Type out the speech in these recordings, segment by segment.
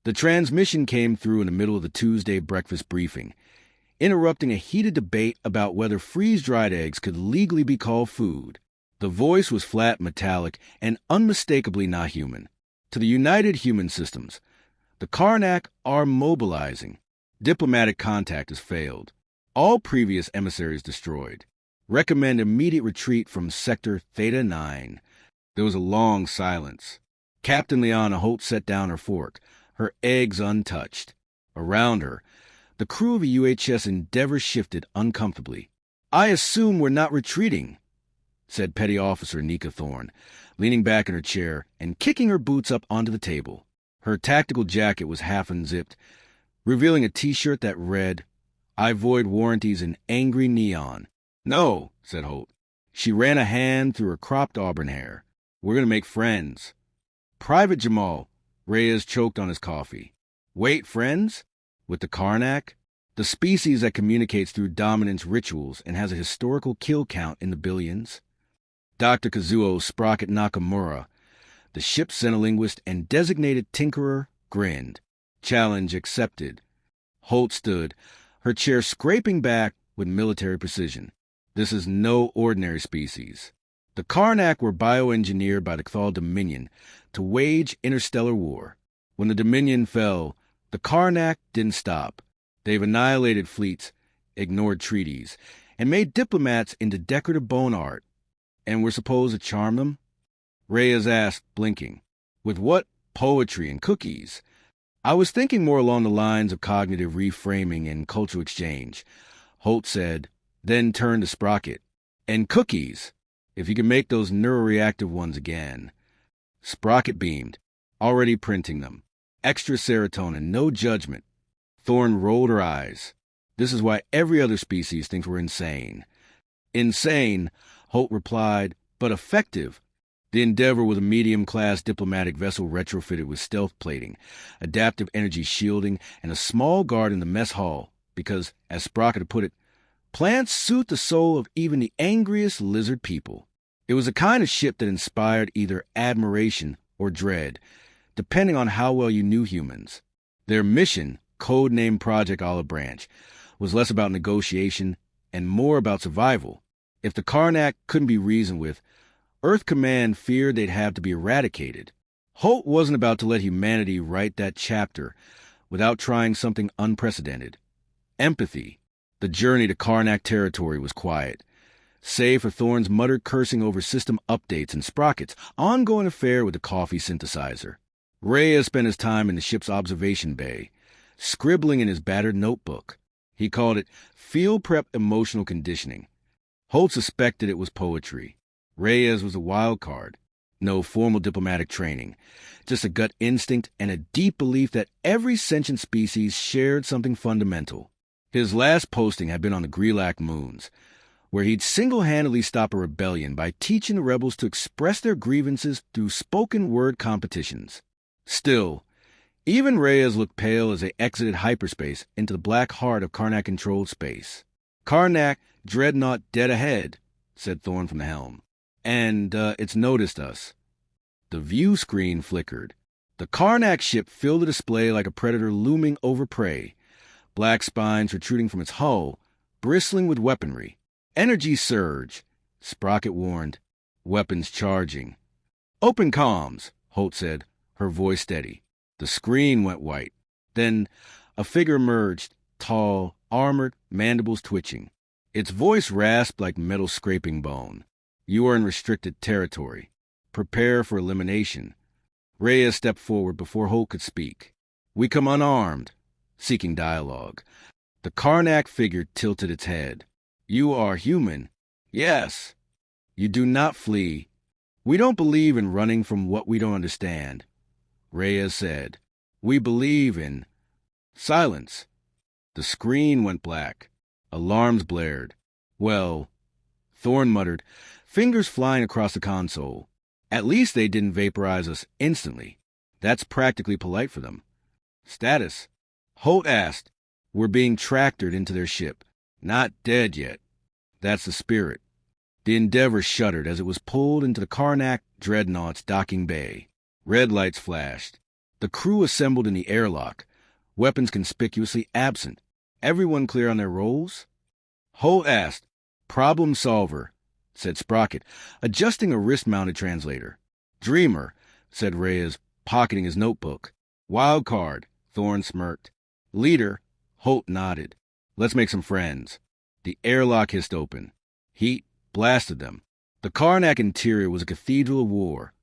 The transmission came through in the middle of the Tuesday breakfast briefing, interrupting a heated debate about whether freeze-dried eggs could legally be called food. The voice was flat, metallic, and unmistakably not human. To the United Human Systems, the Karnak are mobilizing. Diplomatic contact has failed. All previous emissaries destroyed. Recommend immediate retreat from Sector Theta 9. There was a long silence. Captain Liana Holt set down her fork, her eggs untouched. Around her, the crew of a UHS Endeavour shifted uncomfortably. "I assume we're not retreating," said Petty Officer Nika Thorne, leaning back in her chair and kicking her boots up onto the table. Her tactical jacket was half unzipped, revealing a T-shirt that read, "I void warranties" in angry neon. "No," said Holt. She ran a hand through her cropped auburn hair. "We're going to make friends." "Private Jamal," Reyes choked on his coffee. "Wait, friends? With the Karnak? The species that communicates through dominance rituals and has a historical kill count in the billions?" Dr. Kazuo Sprocket Nakamura, the ship's xenolinguist and designated tinkerer, grinned. Challenge accepted. Holt stood, her chair scraping back with military precision. "This is no ordinary species. The Karnak were bioengineered by the Cthal Dominion to wage interstellar war. When the Dominion fell, the Karnak didn't stop. They've annihilated fleets, ignored treaties, and made diplomats into decorative bone art. And we're supposed to charm them?" Reyes asked, blinking. "With what? Poetry and cookies?" "I was thinking more along the lines of cognitive reframing and cultural exchange," Holt said, then turned to Sprocket. "And cookies, if you can make those neuroreactive ones again." Sprocket beamed, already printing them. Extra serotonin, no judgment. Thorne rolled her eyes. "This is why every other species thinks we're insane." "Insane," Holt replied, "but effective." The Endeavour was a medium-class diplomatic vessel retrofitted with stealth plating, adaptive energy shielding, and a small guard in the mess hall because, as Sprocket had put it, plants suit the soul of even the angriest lizard people. It was a kind of ship that inspired either admiration or dread, depending on how well you knew humans. Their mission, codenamed Project Olive Branch, was less about negotiation and more about survival. If the Karnak couldn't be reasoned with, Earth Command feared they'd have to be eradicated. Holt wasn't about to let humanity write that chapter without trying something unprecedented. Empathy. The journey to Karnak territory was quiet, save for Thorne's muttered cursing over system updates and Sprocket's ongoing affair with the coffee synthesizer. Reyes spent his time in the ship's observation bay, scribbling in his battered notebook. He called it field prep emotional conditioning. Holt suspected it was poetry. Reyes was a wild card. No formal diplomatic training, just a gut instinct and a deep belief that every sentient species shared something fundamental. His last posting had been on the Grelac moons, where he'd single-handedly stop a rebellion by teaching the rebels to express their grievances through spoken-word competitions. Still, even Reyes looked pale as they exited hyperspace into the black heart of Karnak-controlled space. "Karnak, dreadnought dead ahead," said Thorne from the helm. "And, it's noticed us." The view screen flickered. The Karnak ship filled the display like a predator looming over prey, black spines protruding from its hull, bristling with weaponry. "Energy surge," Sprocket warned. "Weapons charging." "Open comms," Holt said, her voice steady. The screen went white. Then a figure emerged, tall, armored, mandibles twitching. Its voice rasped like metal scraping bone. "You are in restricted territory. Prepare for elimination." Reyes stepped forward before Holt could speak. "We come unarmed," seeking dialogue. The Karnak figure tilted its head. "You are human." "Yes." "You do not flee." "We don't believe in running from what we don't understand," Reyes said. "We believe in—" Silence. The screen went black. Alarms blared. "Well," Thorne muttered, fingers flying across the console. "At least they didn't vaporize us instantly. That's practically polite for them." "Status?" Holt asked. "We're being tractored into their ship. Not dead yet." "That's the spirit." The Endeavour shuddered as it was pulled into the Karnak dreadnought's docking bay. Red lights flashed. The crew assembled in the airlock, weapons conspicuously absent. Everyone clear on their roles? Holt asked. Problem solver, said Sprocket, adjusting a wrist-mounted translator. Dreamer, said Reyes, pocketing his notebook. Wild card, Thorne smirked. Leader, Holt nodded. Let's make some friends. The airlock hissed open. Heat blasted them. The Karnak interior was a cathedral of war.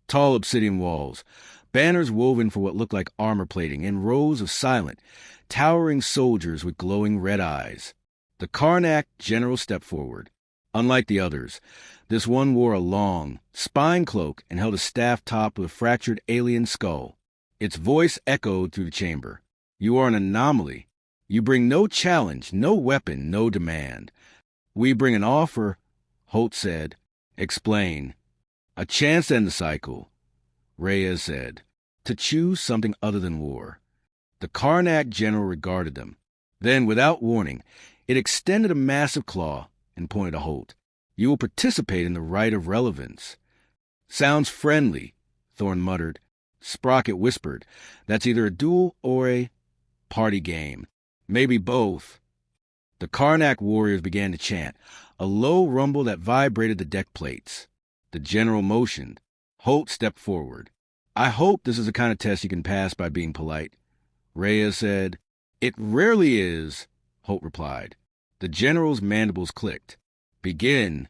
Tall obsidian walls, banners woven for what looked like armor plating, and rows of silent, towering soldiers with glowing red eyes. The Karnak general stepped forward. Unlike the others, this one wore a long, spine cloak and held a staff topped with a fractured alien skull. Its voice echoed through the chamber. You are an anomaly. You bring no challenge, no weapon, no demand. We bring an offer, Holt said. Explain. A chance to end the cycle, Reyes said. To choose something other than war. The Karnak general regarded them. Then, without warning, it extended a massive claw and pointed to Holt. You will participate in the rite of relevance. Sounds friendly, Thorne muttered. Sprocket whispered. That's either a duel or a party game. Maybe both. The Karnak warriors began to chant, a low rumble that vibrated the deck plates. The general motioned. Holt stepped forward. I hope this is the kind of test you can pass by being polite. Reyes said. It rarely is, Holt replied. The general's mandibles clicked. Begin.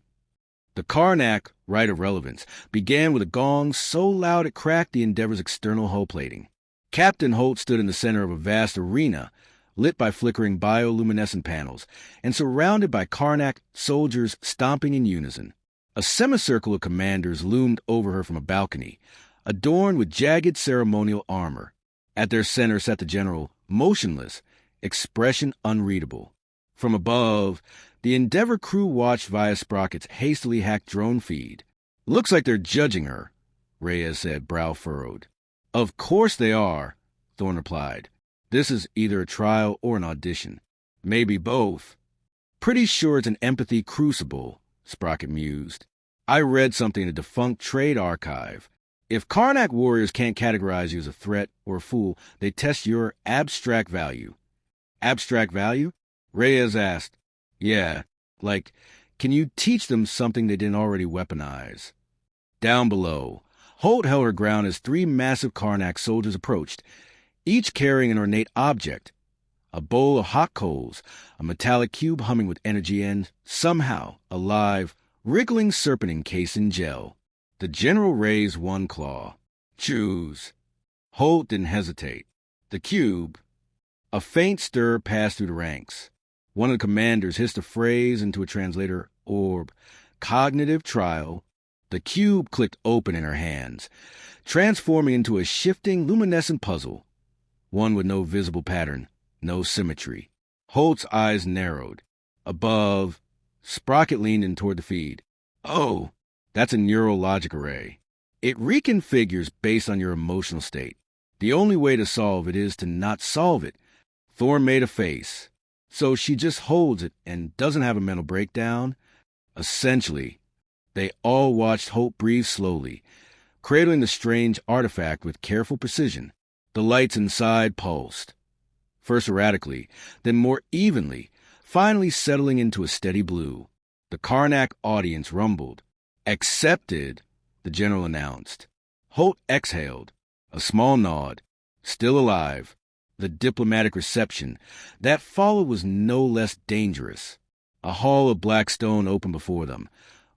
The Karnak, rite of relevance, began with a gong so loud it cracked the Endeavor's external hull plating. Captain Holt stood in the center of a vast arena, lit by flickering bioluminescent panels, and surrounded by Karnak soldiers stomping in unison. A semicircle of commanders loomed over her from a balcony, adorned with jagged ceremonial armor. At their center sat the general, motionless, expression unreadable. From above, the Endeavor crew watched via Sprocket's hastily hacked drone feed. Looks like they're judging her, Reyes said, brow furrowed. Of course they are, Thorne replied. This is either a trial or an audition. Maybe both. Pretty sure it's an empathy crucible, Sprocket mused. I read something in a defunct trade archive. If Karnak warriors can't categorize you as a threat or a fool, they test your abstract value. Abstract value? Reyes asked. Yeah, like, can you teach them something they didn't already weaponize? Down below, Holt held her ground as three massive Karnak soldiers approached, each carrying an ornate object, a bowl of hot coals, a metallic cube humming with energy and, somehow, a live, wriggling serpent encased in gel. The general raised one claw. Choose. Holt didn't hesitate. The cube. A faint stir passed through the ranks. One of the commanders hissed a phrase into a translator orb. Cognitive trial. The cube clicked open in her hands, transforming into a shifting, luminescent puzzle. One with no visible pattern, no symmetry. Holt's eyes narrowed. Above, Sprocket leaned in toward the feed. Oh, that's a neural logic array. It reconfigures based on your emotional state. The only way to solve it is to not solve it. Thorne made a face. So she just holds it and doesn't have a mental breakdown? Essentially. They all watched Holt breathe slowly, cradling the strange artifact with careful precision. The lights inside pulsed. First erratically, then more evenly, finally settling into a steady blue. The Karnak audience rumbled. Accepted, the general announced. Holt exhaled. A small nod. Still alive. The diplomatic reception that followed was no less dangerous. A hall of black stone opened before them,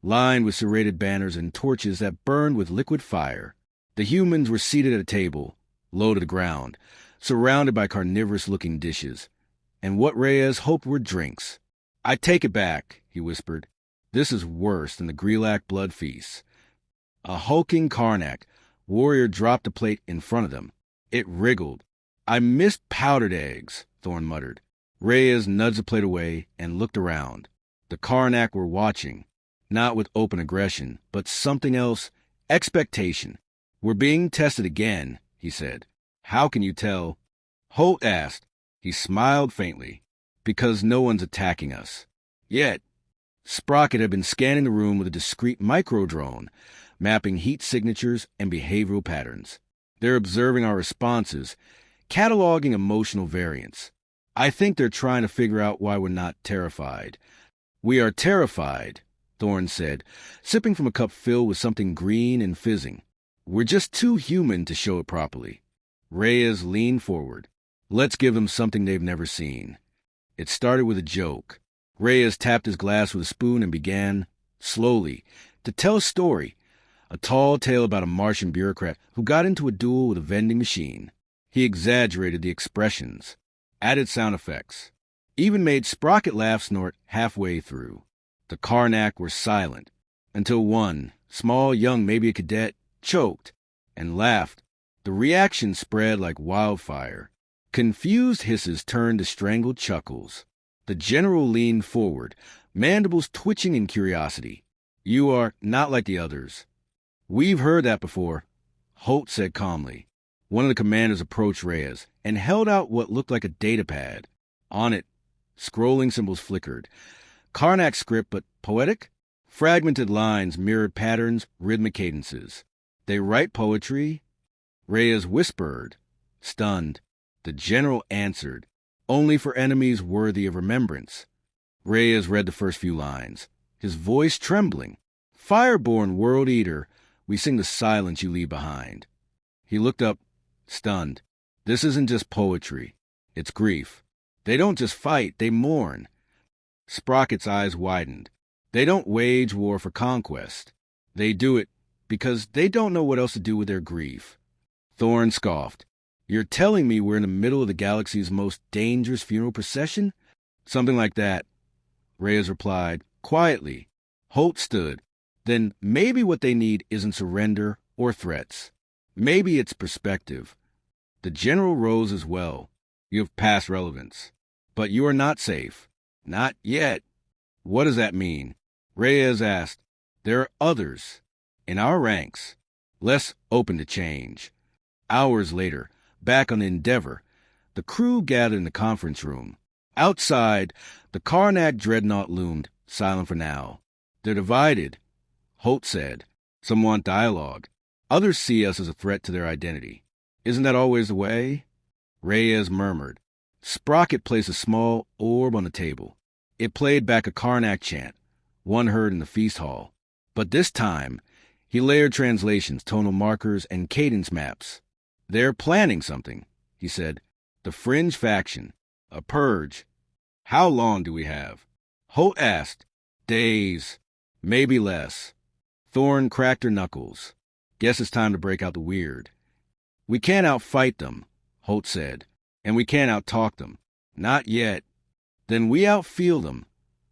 lined with serrated banners and torches that burned with liquid fire. The humans were seated at a table, low to the ground, surrounded by carnivorous-looking dishes, and what Reyes hoped were drinks. I take it back, he whispered. This is worse than the Grelak blood feast. A hulking Karnak warrior dropped a plate in front of them. It wriggled. I missed powdered eggs, Thorne muttered. Reyes nudged the plate away and looked around. The Karnak were watching, not with open aggression, but something else, expectation. We're being tested again, he said. How can you tell? Holt asked. He smiled faintly. Because no one's attacking us. Yet. Sprocket had been scanning the room with a discreet micro-drone, mapping heat signatures and behavioral patterns. They're observing our responses, cataloging emotional variants. I think they're trying to figure out why we're not terrified. We are terrified, Thorne said, sipping from a cup filled with something green and fizzing. We're just too human to show it properly. Reyes leaned forward. Let's give them something they've never seen. It started with a joke. Reyes tapped his glass with a spoon and began, slowly, to tell a story. A tall tale about a Martian bureaucrat who got into a duel with a vending machine. He exaggerated the expressions, added sound effects, even made Sprocket laugh snort halfway through. The Karnak were silent, until one, small, young, maybe a cadet, choked and laughed. The reaction spread like wildfire. Confused hisses turned to strangled chuckles. The general leaned forward, mandibles twitching in curiosity. You are not like the others. We've heard that before, Holt said calmly. One of the commanders approached Reyes and held out what looked like a data pad. On it, scrolling symbols flickered. Karnak script, but poetic? Fragmented lines mirrored patterns, rhythmic cadences. They write poetry? Reyes whispered, stunned. The general answered, only for enemies worthy of remembrance. Reyes read the first few lines, his voice trembling. Fireborn world eater, we sing the silence you leave behind. He looked up, stunned. This isn't just poetry. It's grief. They don't just fight, they mourn. Sprocket's eyes widened. They don't wage war for conquest. They do it because they don't know what else to do with their grief. Thorne scoffed. You're telling me we're in the middle of the galaxy's most dangerous funeral procession? Something like that, Reyes replied, quietly. Holt stood. Then maybe what they need isn't surrender or threats. Maybe it's perspective. The general rose as well. You have past relevance. But you are not safe. Not yet. What does that mean? Reyes asked. There are others, in our ranks, less open to change. Hours later, back on Endeavor, the crew gathered in the conference room. Outside, the Karnak dreadnought loomed, silent for now. They're divided, Holt said. Some want dialogue. Others see us as a threat to their identity. Isn't that always the way? Reyes murmured. Sprocket placed a small orb on the table. It played back a Karnak chant, one heard in the feast hall. But this time, he layered translations, tonal markers, and cadence maps. They're planning something, he said. The fringe faction. A purge. How long do we have? Holt asked. Days. Maybe less. Thorne cracked her knuckles. Guess it's time to break out the weird. We can't outfight them, Holt said. And we can't outtalk them. Not yet. Then we outfeel them,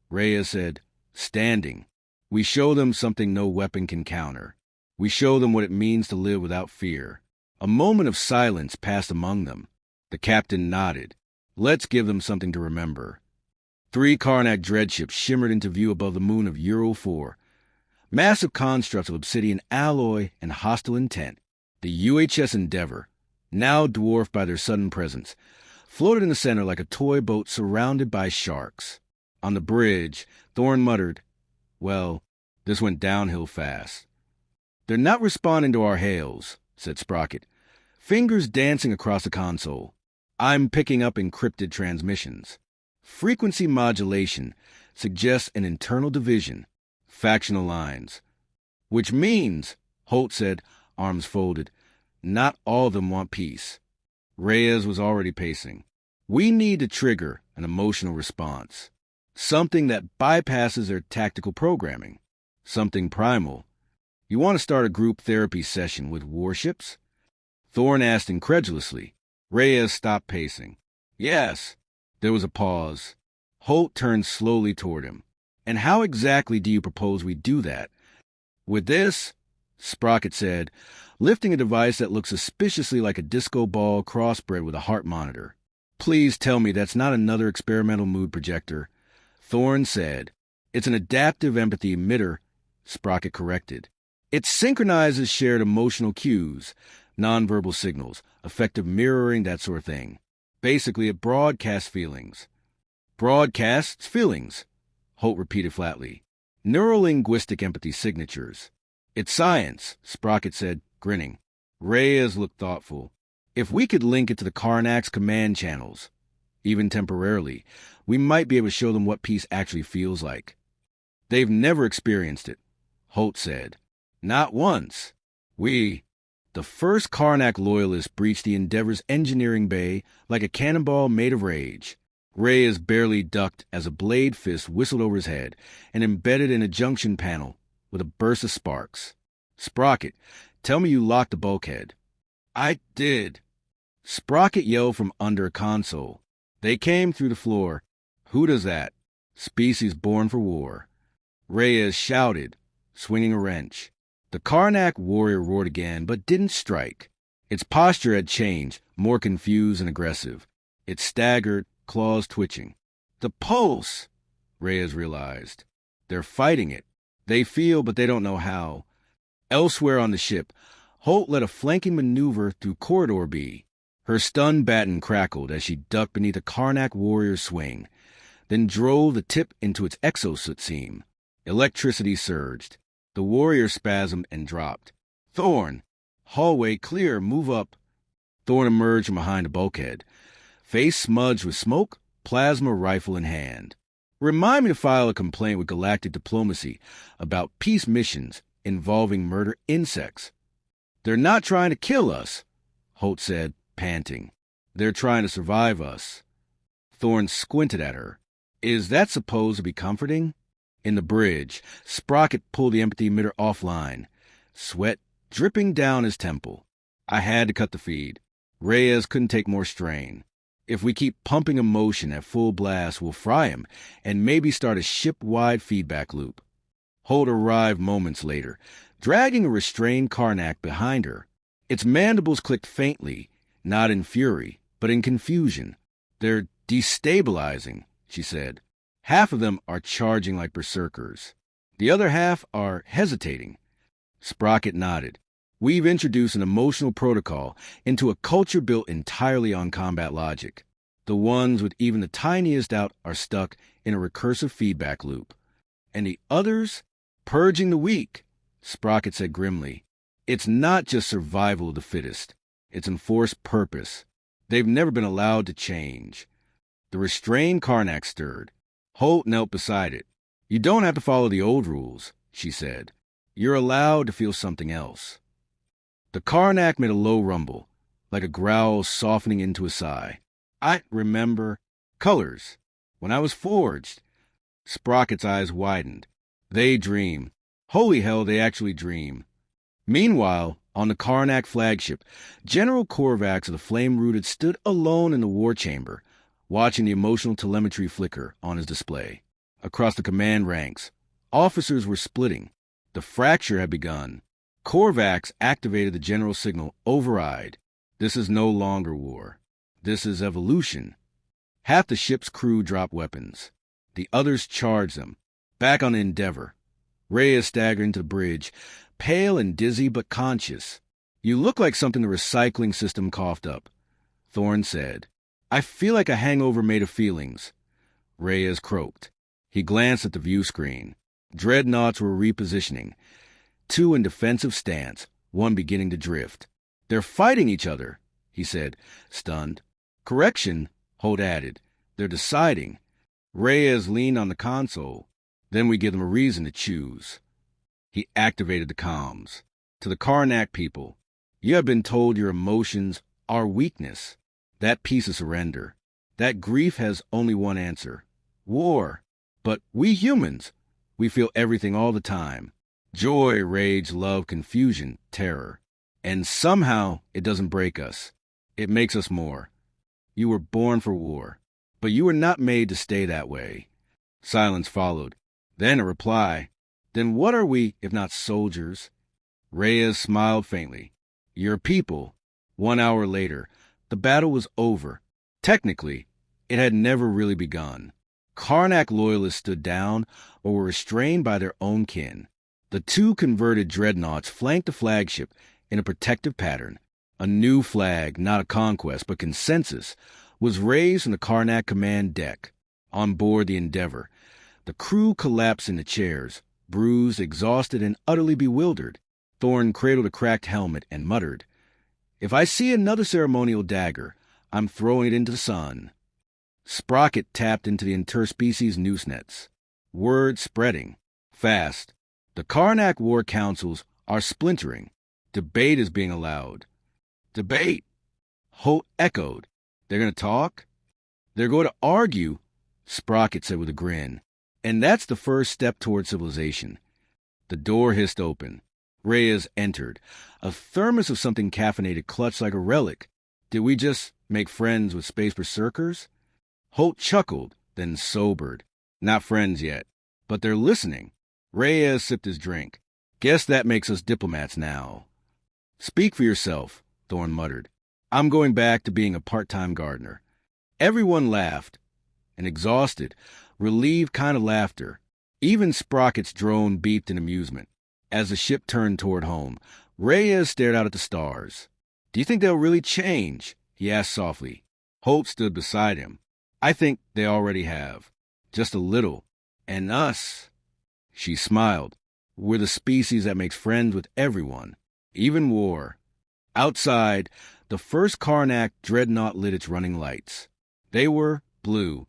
Reyes said, standing. We show them something no weapon can counter. We show them what it means to live without fear. A moment of silence passed among them. The captain nodded. Let's give them something to remember. 3 Karnak dreadships shimmered into view above the moon of Ural 4. Massive constructs of obsidian alloy and hostile intent. The UHS Endeavor, now dwarfed by their sudden presence, floated in the center like a toy boat surrounded by sharks. On the bridge, Thorne muttered, Well, this went downhill fast. They're not responding to our hails, said Sprocket, fingers dancing across the console. I'm picking up encrypted transmissions. Frequency modulation suggests an internal division, factional lines. Which means, Holt said, arms folded, not all of them want peace. Reyes was already pacing. We need to trigger an emotional response. Something that bypasses their tactical programming. Something primal. You want to start a group therapy session with warships? Thorne asked incredulously. Reyes stopped pacing. Yes. There was a pause. Holt turned slowly toward him. And how exactly do you propose we do that? With this, Sprocket said, lifting a device that looked suspiciously like a disco ball crossbred with a heart monitor. Please tell me that's not another experimental mood projector. Thorne said. It's an adaptive empathy emitter, Sprocket corrected. It synchronizes shared emotional cues, nonverbal signals, effective mirroring, that sort of thing. Basically, it broadcasts feelings. Broadcasts feelings, Holt repeated flatly. Neurolinguistic empathy signatures. It's science, Sprocket said, grinning. Reyes looked thoughtful. If we could link it to the Karnak's command channels, even temporarily, we might be able to show them what peace actually feels like. They've never experienced it, Holt said. Not once. The first Karnak loyalists breached the Endeavor's engineering bay like a cannonball made of rage. Reyes barely ducked as a blade fist whistled over his head and embedded in a junction panel with a burst of sparks. Sprocket, tell me you locked the bulkhead. I did. Sprocket yelled from under a console. They came through the floor. Who does that? Species born for war. Reyes shouted, swinging a wrench. The Karnak warrior roared again, but didn't strike. Its posture had changed, more confused and aggressive. It staggered, claws twitching. The pulse, Reyes realized. They're fighting it. They feel, but they don't know how. Elsewhere on the ship, Holt led a flanking maneuver through Corridor B. Her stun baton crackled as she ducked beneath a Karnak warrior's swing, then drove the tip into its exosuit seam. Electricity surged. The warrior spasmed and dropped. Thorn! Hallway clear, move up. Thorn emerged from behind a bulkhead, face smudged with smoke, plasma rifle in hand. Remind me to file a complaint with Galactic Diplomacy about peace missions involving murder insects. They're not trying to kill us, Holt said, panting. They're trying to survive us. Thorn squinted at her. Is that supposed to be comforting? In the bridge, Sprocket pulled the empathy emitter offline, sweat dripping down his temple. I had to cut the feed. Reyes couldn't take more strain. If we keep pumping emotion at full blast, we'll fry him and maybe start a ship-wide feedback loop. Holt arrived moments later, dragging a restrained Karnak behind her. Its mandibles clicked faintly, not in fury, but in confusion. They're destabilizing, she said. Half of them are charging like berserkers. The other half are hesitating. Sprocket nodded. We've introduced an emotional protocol into a culture built entirely on combat logic. The ones with even the tiniest doubt are stuck in a recursive feedback loop. And the others? Purging the weak, Sprocket said grimly. It's not just survival of the fittest. It's enforced purpose. They've never been allowed to change. The restrained Karnak stirred. Holt knelt beside it. You don't have to follow the old rules, she said. You're allowed to feel something else. The Karnak made a low rumble, like a growl softening into a sigh. I remember colors. When I was forged. Sprocket's eyes widened. They dream. Holy hell, they actually dream. Meanwhile, on the Karnak flagship, General Korvax of the Flame-Rooted stood alone in the war chamber, watching the emotional telemetry flicker on his display. Across the command ranks, officers were splitting. The fracture had begun. Korvax activated the general signal override. This is no longer war. This is evolution. Half the ship's crew dropped weapons. The others charged them. Back on the Endeavor. Reyes staggered into the bridge, pale and dizzy but conscious. You look like something the recycling system coughed up, Thorn said. I feel like a hangover made of feelings. Reyes croaked. He glanced at the view screen. Dreadnoughts were repositioning. Two in defensive stance, one beginning to drift. They're fighting each other, he said, stunned. Correction, Holt added. They're deciding. Reyes leaned on the console. Then we give them a reason to choose. He activated the comms. To the Karnak people, you have been told your emotions are weakness. That piece of surrender. That grief has only one answer. War. But we humans, we feel everything all the time. Joy, rage, love, confusion, terror. And somehow it doesn't break us. It makes us more. You were born for war, but you were not made to stay that way. Silence followed. Then a reply. Then what are we if not soldiers? Reyes smiled faintly. Your people. 1 hour later, the battle was over. Technically, it had never really begun. Karnak loyalists stood down or were restrained by their own kin. The two converted dreadnoughts flanked the flagship in a protective pattern. A new flag, not a conquest, but consensus, was raised from the Karnak command deck. On board the Endeavor, the crew collapsed into chairs, bruised, exhausted, and utterly bewildered. Thorn cradled a cracked helmet and muttered, If I see another ceremonial dagger, I'm throwing it into the sun. Sprocket tapped into the interspecies noose nets. Word spreading. Fast. The Karnak War Councils are splintering. Debate is being allowed. Debate! Holt echoed. They're going to talk? They're going to argue, Sprocket said with a grin. And that's the first step toward civilization. The door hissed open. Reyes entered. A thermos of something caffeinated clutched like a relic. Did we just make friends with space berserkers? Holt chuckled, then sobered. Not friends yet, but they're listening. Reyes sipped his drink. Guess that makes us diplomats now. Speak for yourself, Thorne muttered. I'm going back to being a part-time gardener. Everyone laughed. An exhausted, relieved kind of laughter. Even Sprocket's drone beeped in amusement. As the ship turned toward home, Reyes stared out at the stars. Do you think they'll really change? He asked softly. Holt stood beside him. I think they already have. Just a little. And us. She smiled. We're the species that makes friends with everyone. Even war. Outside, the first Karnak dreadnought lit its running lights. They were blue,